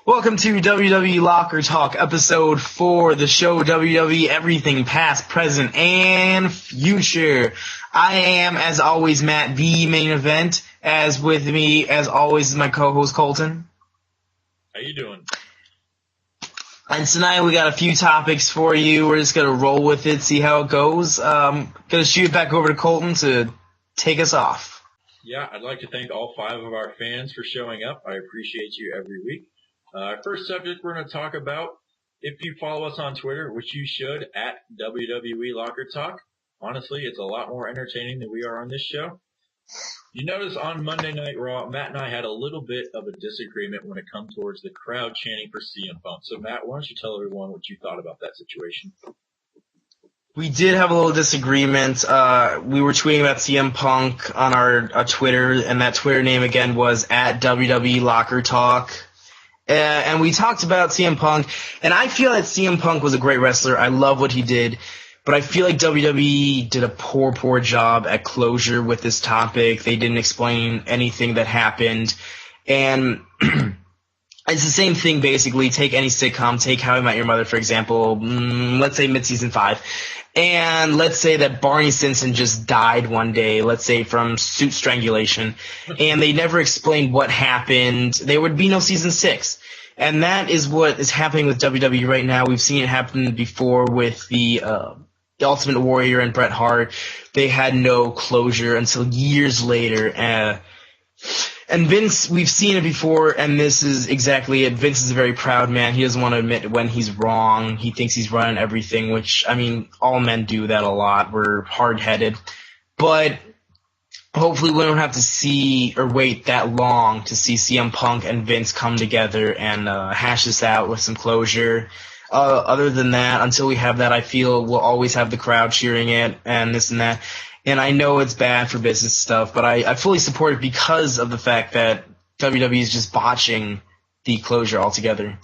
Welcome to WWE Locker Talk, episode 4, the show WWE Everything Past, Present, and Future. I am, as always, Matt, the main event. As with me, as always, is my co-host, Colton. How you doing? And tonight we got a few topics for you. We're just going to roll with it, see how it goes. Going to shoot it back over to Colton to take us off. Yeah, I'd like to thank all 5 of our fans for showing up. I appreciate you every week. First subject we're going to talk about, if you follow us on Twitter, which you should, at wwelockertalk. Honestly, it's a lot more entertaining than we are on this show. You notice on Monday Night Raw, Matt and I had a little bit of a disagreement when it comes towards the crowd chanting for CM Punk. So Matt, why don't you tell everyone what you thought about that situation? We did have a little disagreement. We were tweeting about CM Punk on our Twitter, and that Twitter name again was at wwelockertalk. And we talked about CM Punk, and I feel that CM Punk was a great wrestler. I love what he did, but I feel like WWE did a poor job at closure with this topic. They didn't explain anything that happened, and it's the same thing basically. Take any sitcom, take How I Met Your Mother, for example, let's say mid-season 5. And let's say that Barney Stinson just died one day, let's say from suit strangulation, and they never explained what happened. There would be no season 6. And that is what is happening with WWE right now. We've seen it happen before with the Ultimate Warrior and Bret Hart. They had no closure until years later. And Vince, we've seen it before, and this is exactly it. Vince is a very proud man. He doesn't want to admit when he's wrong. He thinks he's running everything, which, I mean, all men do that a lot. We're hard-headed. But hopefully we don't have to see or wait that long to see CM Punk and Vince come together and hash this out with some closure. Other than that, until we have that, I feel we'll always have the crowd cheering it and this and that. And I know it's bad for business stuff, but I fully support it because of the fact that WWE is just botching the closure altogether.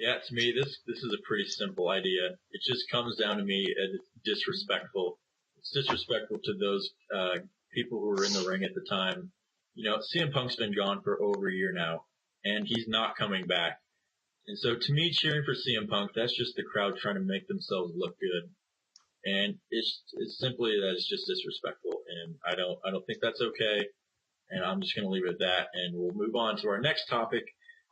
Yeah, to me, this is a pretty simple idea. It just comes down to me as disrespectful. It's disrespectful to those people who were in the ring at the time. You know, CM Punk's been gone for over a year now, and he's not coming back. And so to me, cheering for CM Punk, that's just the crowd trying to make themselves look good. And it's simply that it's just disrespectful, and I don't think that's okay. And I'm just going to leave it at that, and we'll move on to our next topic.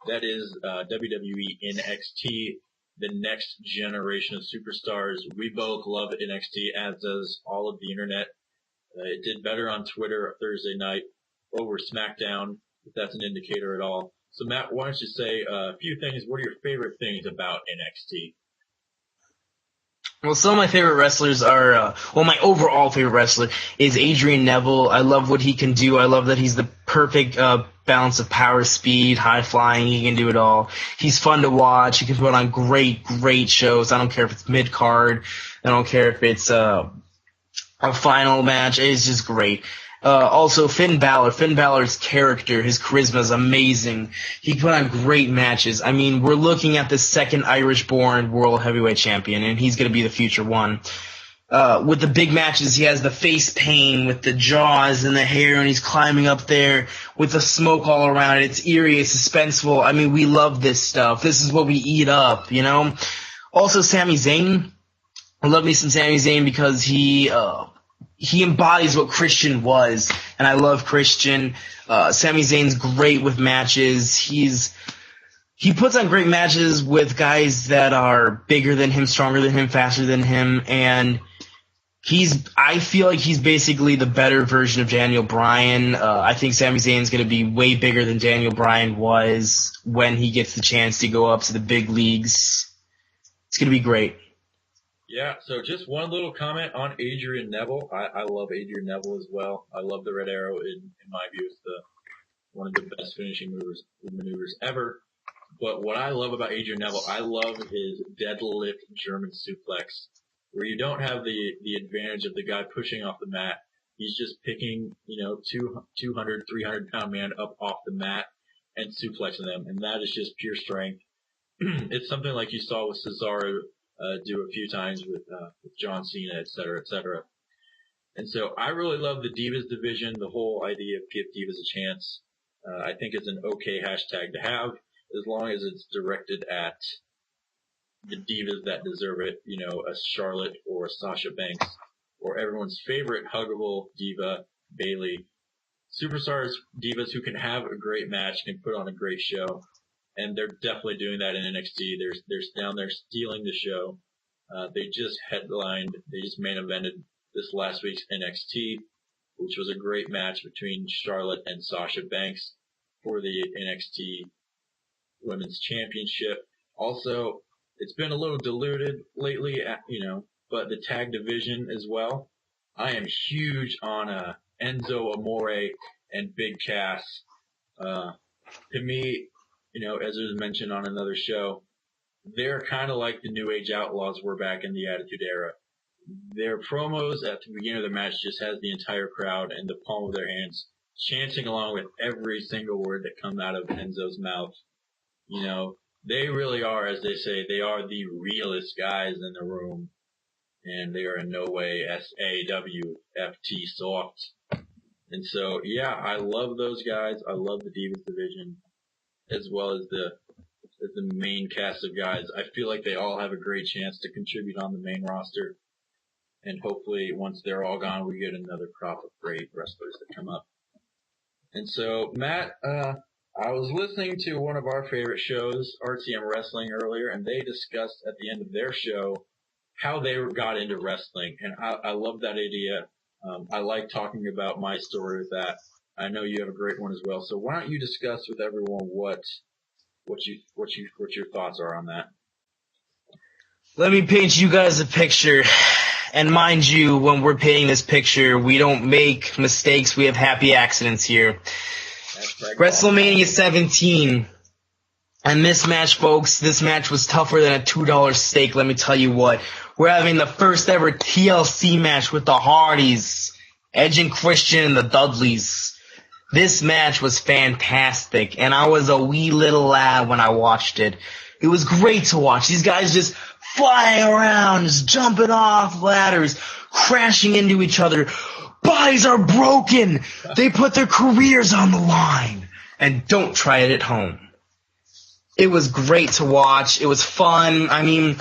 That is WWE NXT, the next generation of superstars. We both love NXT, as does all of the internet. It did better on Twitter Thursday night over SmackDown, if that's an indicator at all. So Matt, why don't you say a few things? What are your favorite things about NXT? Well, some of my favorite wrestlers are, my overall favorite wrestler is Adrian Neville. I love what he can do. I love that he's the perfect balance of power, speed, high flying. He can do it all. He's fun to watch. He can put on great shows. I don't care if it's mid-card. I don't care if it's a final match. It's just great. Also, Finn Balor. Finn Balor's character, his charisma is amazing. He can put on great matches. I mean, we're looking at the second Irish-born World Heavyweight Champion, and he's going to be the future one. With the big matches, he has the face paint with the jaws and the hair, and he's climbing up there with the smoke all around it. It's eerie, it's suspenseful. I mean, we love this stuff. This is what we eat up, you know? Also, Sami Zayn. I love me some Sami Zayn because he embodies what Christian was, and I love Christian. Sami Zayn's great with matches. He puts on great matches with guys that are bigger than him, stronger than him, faster than him, and I feel like he's basically the better version of Daniel Bryan. I think Sami Zayn's going to be way bigger than Daniel Bryan was when he gets the chance to go up to the big leagues. It's going to be great. Yeah, so just one little comment on Adrian Neville. I love Adrian Neville as well. I love the Red Arrow. In my view, it's one of the best finishing maneuvers ever. But what I love about Adrian Neville, I love his deadlift German suplex, where you don't have the advantage of the guy pushing off the mat. He's just picking, 200, 300-pound man up off the mat and suplexing them, and that is just pure strength. It's something like you saw with Cesaro do a few times with John Cena, et cetera, et cetera. And so I really love the Divas division, the whole idea of give Divas a chance. I think it's an okay hashtag to have. as long as it's directed at the divas that deserve it, a Charlotte or a Sasha Banks, or everyone's favorite huggable diva, Bayley. Superstars, divas who can have a great match, can put on a great show, and they're definitely doing that in NXT. They're down there stealing the show. They just main evented this last week's NXT, which was a great match between Charlotte and Sasha Banks for the NXT Women's Championship. Also, it's been a little diluted lately, but the tag division as well. I am huge on Enzo Amore and Big Cass. To me, as was mentioned on another show, they're kind of like the New Age Outlaws were back in the Attitude Era. Their promos at the beginning of the match just has the entire crowd in the palm of their hands chanting along with every single word that comes out of Enzo's mouth. They really are, as they say, they are the realest guys in the room, and they are in no way SAWFT soft. And so, yeah, I love those guys. I love the Divas division, as well as the main cast of guys. I feel like they all have a great chance to contribute on the main roster. And hopefully, once they're all gone, we get another crop of great wrestlers that come up. And so, Matt, I was listening to one of our favorite shows, RTM Wrestling, earlier, and they discussed at the end of their show how they got into wrestling. And I love that idea. I like talking about my story with that. I know you have a great one as well. So why don't you discuss with everyone what your thoughts are on that? Let me paint you guys a picture. And mind you, when we're painting this picture, we don't make mistakes. We have happy accidents here. WrestleMania 17. And this match, folks, this match was tougher than a $2 steak, let me tell you what. We're having the first ever TLC match with the Hardys, Edge and Christian and the Dudleys. This match was fantastic, and I was a wee little lad when I watched it. It was great to watch. These guys just flying around, just jumping off ladders, crashing into each other. Bodies are broken. They put their careers on the line. And don't try it at home. It was great to watch. It was fun. I mean,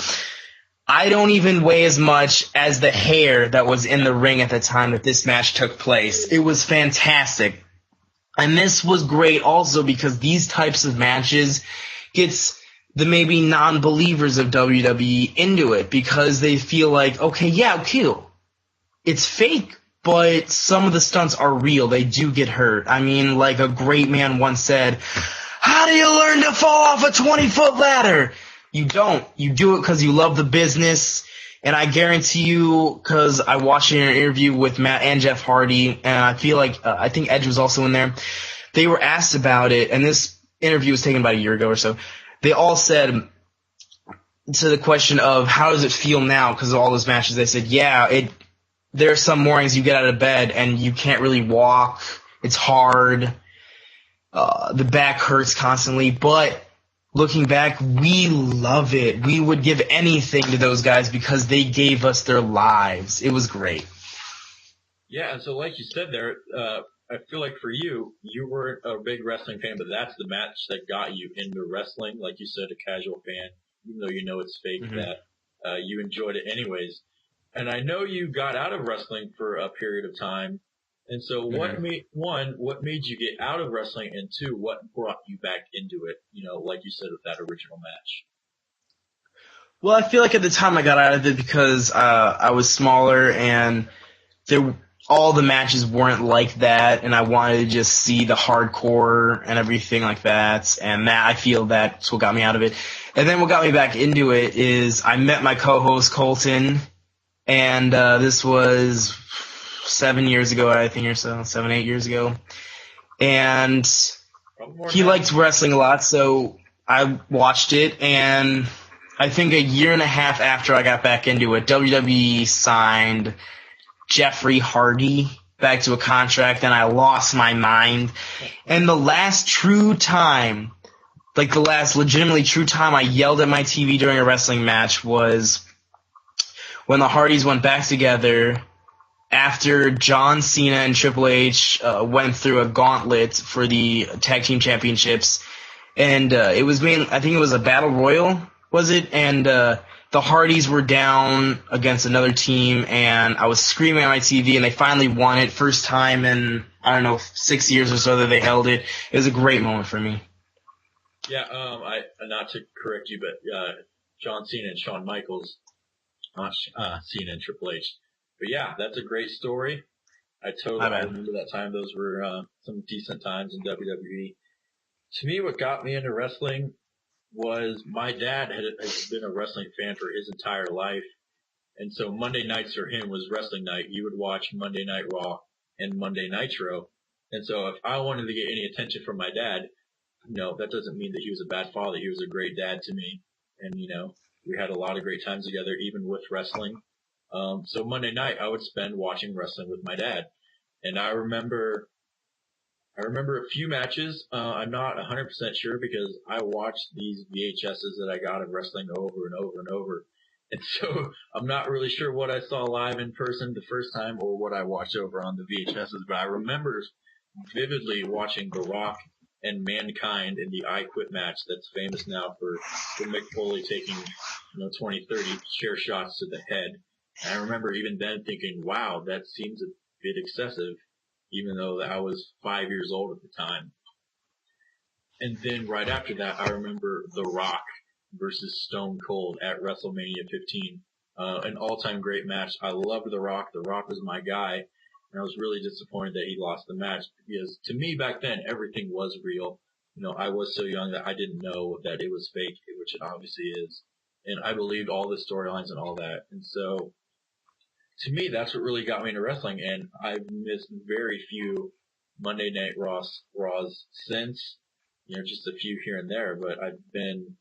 I don't even weigh as much as the hair that was in the ring at the time that this match took place. It was fantastic. And this was great also because these types of matches gets the maybe non-believers of WWE into it because they feel like, okay, yeah, cool. It's fake, but some of the stunts are real. They do get hurt. I mean, like a great man once said, how do you learn to fall off a 20-foot ladder? You don't. You do it because you love the business. And I guarantee you, because I watched an interview with Matt and Jeff Hardy, and I feel like, I think Edge was also in there. They were asked about it, and this interview was taken about a year ago or so. They all said, to the question of how does it feel now because of all those matches, they said, yeah, there are some mornings you get out of bed and you can't really walk. It's hard. The back hurts constantly, but looking back, we love it. We would give anything to those guys because they gave us their lives. It was great. Yeah, and so like you said there, I feel like for you weren't a big wrestling fan, but that's the match that got you into wrestling. Like you said, a casual fan, even though you know it's fake, that you enjoyed it anyways. And I know you got out of wrestling for a period of time. And so what made you get out of wrestling, and two, what brought you back into it, like you said with that original match? Well, I feel like at the time I got out of it because I was smaller and all the matches weren't like that, and I wanted to just see the hardcore and everything like that, and I feel that's what got me out of it. And then what got me back into it is I met my co-host Colton, and this was 7 years ago, I think, or so, 8 years ago. And he liked wrestling a lot, so I watched it, and I think a year and a half after I got back into it, WWE signed Jeffrey Hardy back to a contract, and I lost my mind. And the last true time, like the last legitimately true time I yelled at my TV during a wrestling match was when the Hardys went back together after John Cena and Triple H went through a gauntlet for the tag team championships, and it was I think it was a battle royal, was it? And the Hardys were down against another team, and I was screaming on my TV, and they finally won it. First time in, I don't know, 6 years or so that they held it. It was a great moment for me. Yeah, not to correct you, but John Cena and Shawn Michaels, not Cena and Triple H. But yeah, that's a great story. I remember that time. Those were some decent times in WWE. To me, what got me into wrestling was my dad has been a wrestling fan for his entire life. And so Monday nights for him was wrestling night. He would watch Monday Night Raw and Monday Nitro. And so if I wanted to get any attention from my dad, that doesn't mean that he was a bad father. He was a great dad to me. And, we had a lot of great times together, even with wrestling. So Monday night I would spend watching wrestling with my dad. And I remember a few matches. I'm not 100% sure because I watched these VHSs that I got of wrestling over and over and over. And so I'm not really sure what I saw live in person the first time or what I watched over on the VHSs, but I remember vividly watching The Rock and Mankind in the I Quit match that's famous now for Mick Foley taking 20, 30 chair shots to the head. And I remember even then thinking, wow, that seems a bit excessive, even though I was 5 years old at the time. And then right after that, I remember The Rock versus Stone Cold at WrestleMania 15. An all-time great match. I loved The Rock. The Rock was my guy. And I was really disappointed that he lost the match because to me back then, everything was real. I was so young that I didn't know that it was fake, which it obviously is. And I believed all the storylines and all that. And so to me, that's what really got me into wrestling, and I've missed very few Monday Night Raws since, just a few here and there, but I've been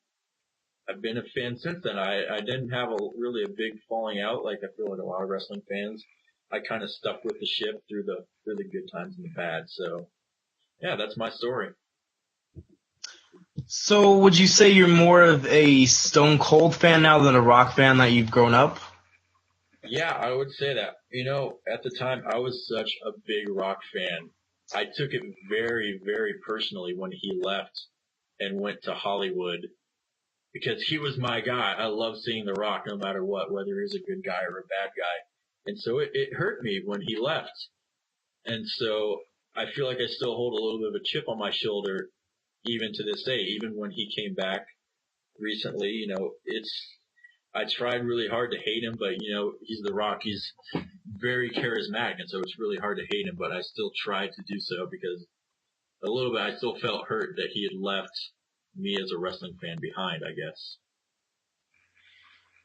a fan since then. I didn't have really a big falling out like I feel like a lot of wrestling fans. I kind of stuck with the ship through the really good times and the bad, so yeah, that's my story. So would you say you're more of a Stone Cold fan now than a Rock fan that you've grown up? Yeah, I would say that. At the time, I was such a big Rock fan. I took it very, very personally when he left and went to Hollywood because he was my guy. I love seeing The Rock no matter what, whether he's a good guy or a bad guy. And so it hurt me when he left. And so I feel like I still hold a little bit of a chip on my shoulder even to this day, even when he came back recently. I tried really hard to hate him, but, he's The Rock. He's very charismatic, and so it's really hard to hate him, but I still tried to do so because a little bit I still felt hurt that he had left me as a wrestling fan behind, I guess.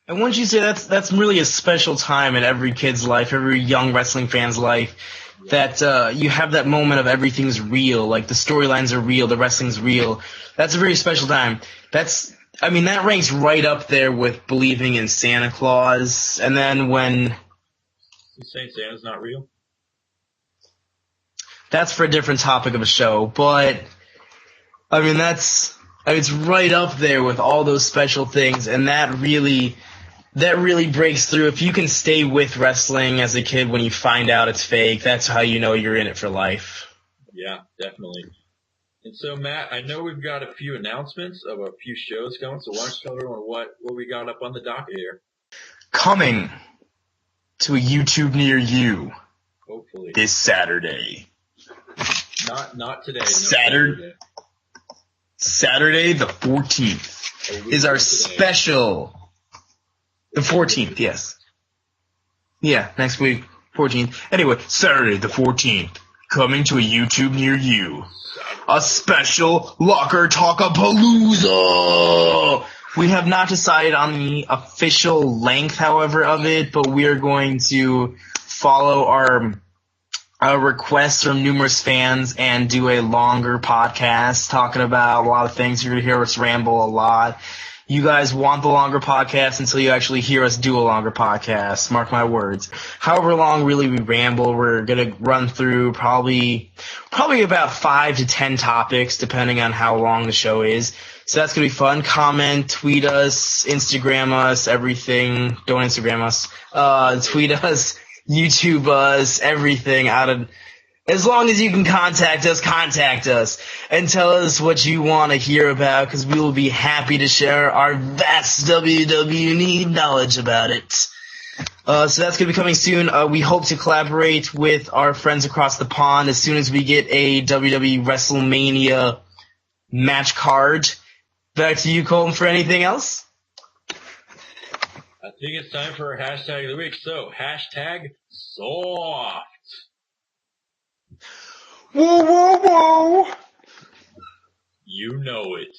And wouldn't you say that's really a special time in every kid's life, every young wrestling fan's life, that you have that moment of everything's real, like the storylines are real, the wrestling's real. That's a very special time. That ranks right up there with believing in Santa Claus. And then when... You saying Santa's not real? That's for a different topic of a show, but it's right up there with all those special things, and that really breaks through. If you can stay with wrestling as a kid when you find out it's fake, that's how you know you're in it for life. Yeah, definitely. And so, Matt, I know we've got a few announcements of a few shows going, so why don't you tell everyone what we got up on the docket here? Coming to a YouTube near you. Hopefully. This Saturday. Not today. Saturday the 14th is our special. The 14th, yes. Yeah, next week, 14th. Anyway, Saturday the 14th, coming to a YouTube near you. A special Locker Talkapalooza! We have not decided on the official length, however, of it, but we are going to follow our requests from numerous fans and do a longer podcast talking about a lot of things. You're going to hear us ramble a lot. You guys want the longer podcast until you actually hear us do a longer podcast. Mark my words. However long really we ramble, we're going to run through probably about 5 to 10 topics depending on how long the show is. So that's going to be fun. Comment, tweet us, Instagram us, everything. Don't Instagram us. Tweet us, YouTube us, everything As long as you can contact us and tell us what you want to hear about, because we will be happy to share our vast WWE knowledge about it. So that's going to be coming soon. We hope to collaborate with our friends across the pond as soon as we get a WWE WrestleMania match card. Back to you, Colton, for anything else? I think it's time for our hashtag of the week. So, hashtag soft. Whoa, whoa, whoa! You know it.